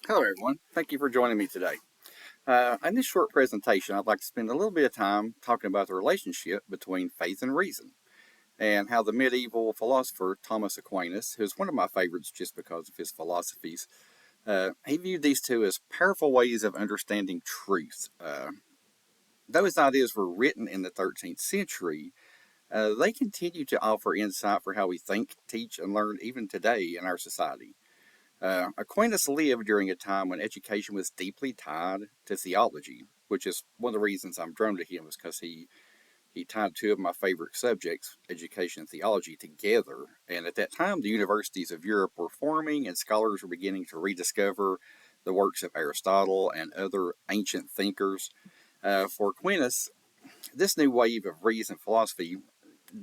Hello, everyone. Thank you for joining me today. In this short presentation, I'd like to spend a little bit of time talking about the relationship between faith and reason and how the medieval philosopher Thomas Aquinas, who's one of my favorites just because of his philosophies, he viewed these two as powerful ways of understanding truth. Though his ideas were written in the 13th century, they continue to offer insight for how we think, teach, and learn even today in our society. Aquinas lived during a time when education was deeply tied to theology, which is one of the reasons I'm drawn to him, is because he tied two of my favorite subjects, education and theology, together. And at that time, the universities of Europe were forming, and scholars were beginning to rediscover the works of Aristotle and other ancient thinkers. For Aquinas, this new wave of reason philosophy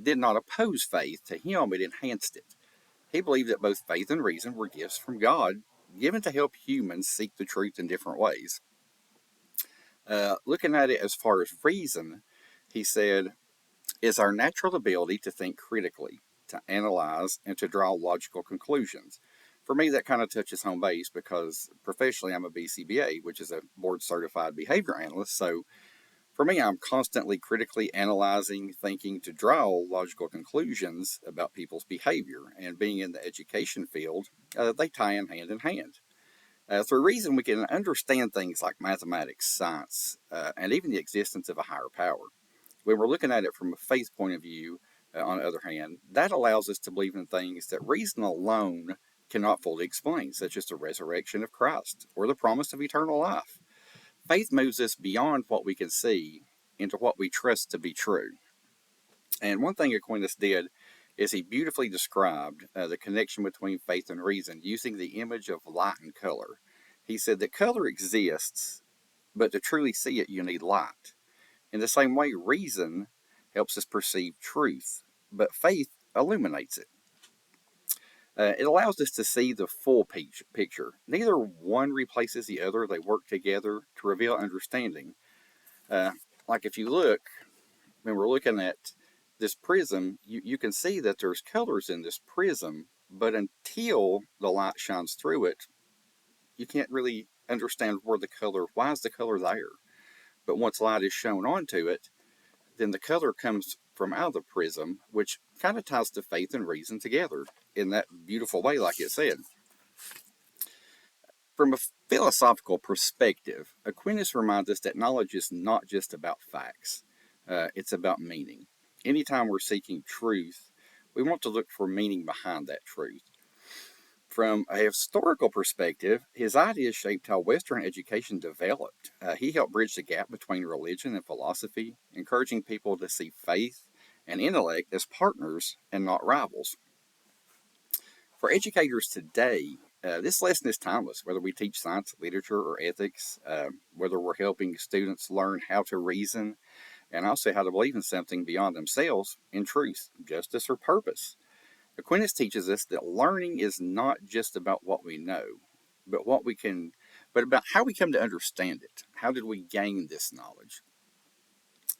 did not oppose faith. To him, it enhanced it. He believed that both faith and reason were gifts from God, given to help humans seek the truth in different ways. Looking at it as far as reason, he said, is our natural ability to think critically, to analyze, and to draw logical conclusions. For me, that kind of touches home base because professionally I'm a BCBA, which is a board certified behavior analyst. So for me, I'm constantly critically analyzing, thinking to draw logical conclusions about people's behavior. And being in the education field, they tie in hand. Through reason, we can understand things like mathematics, science, and even the existence of a higher power. When we're looking at it from a faith point of view, on the other hand, that allows us to believe in things that reason alone cannot fully explain, such as the resurrection of Christ or the promise of eternal life. Faith moves us beyond what we can see into what we trust to be true. And one thing Aquinas did is he beautifully described the connection between faith and reason using the image of light and color. He said that color exists, but to truly see it, you need light. In the same way, reason helps us perceive truth, but faith illuminates it. It allows us to see the full picture. Neither one replaces the other, they work together to reveal understanding. Uh, like if you look, when we're looking at this prism, you can see that there's colors in this prism, but until the light shines through it, you can't really understand why is the color there. But once light is shown onto it, then the color comes from out of the prism, which kind of ties the faith and reason together in that beautiful way, like it said. From a philosophical perspective, Aquinas reminds us that knowledge is not just about facts, it's about meaning. Anytime we're seeking truth, we want to look for meaning behind that truth. From a historical perspective, his ideas shaped how Western education developed. He helped bridge the gap between religion and philosophy, encouraging people to see faith and intellect as partners and not rivals. For educators today, this lesson is timeless, whether we teach science, literature, or ethics, whether we're helping students learn how to reason and also how to believe in something beyond themselves, in truth, justice, or purpose. Aquinas teaches us that learning is not just about what we know, but but about how we come to understand it. How did we gain this knowledge?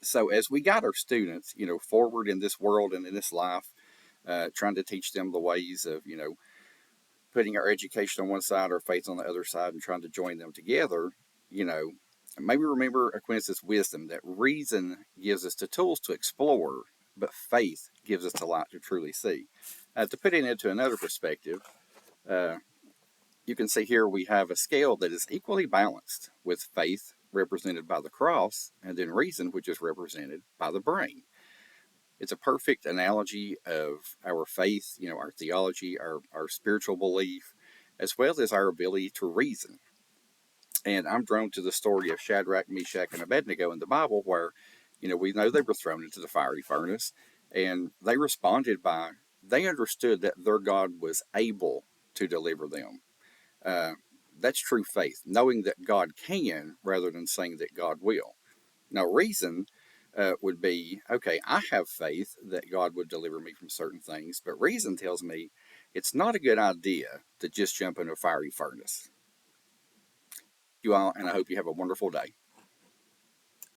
So as we guide our students, forward in this world and in this life, trying to teach them the ways of, putting our education on one side, our faith on the other side, and trying to join them together, you know, maybe remember Aquinas' wisdom that reason gives us the tools to explore, but faith gives us the light to truly see. To put it into another perspective, uh, you can see here we have a scale that is equally balanced, with faith represented by the cross and then reason, which is represented by the brain. It's a perfect analogy of our faith, our theology, our spiritual belief, as well as our ability to reason. And I'm drawn to the story of Shadrach, Meshach, and Abednego in the Bible, where, we know they were thrown into the fiery furnace, and they responded they understood that their God was able to deliver them. Uh, that's true faith, knowing that God can rather than saying that God will. Now, reason would be, okay, I have faith that God would deliver me from certain things, but reason tells me it's not a good idea to just jump in a fiery furnace. You all, and I hope you have a wonderful day.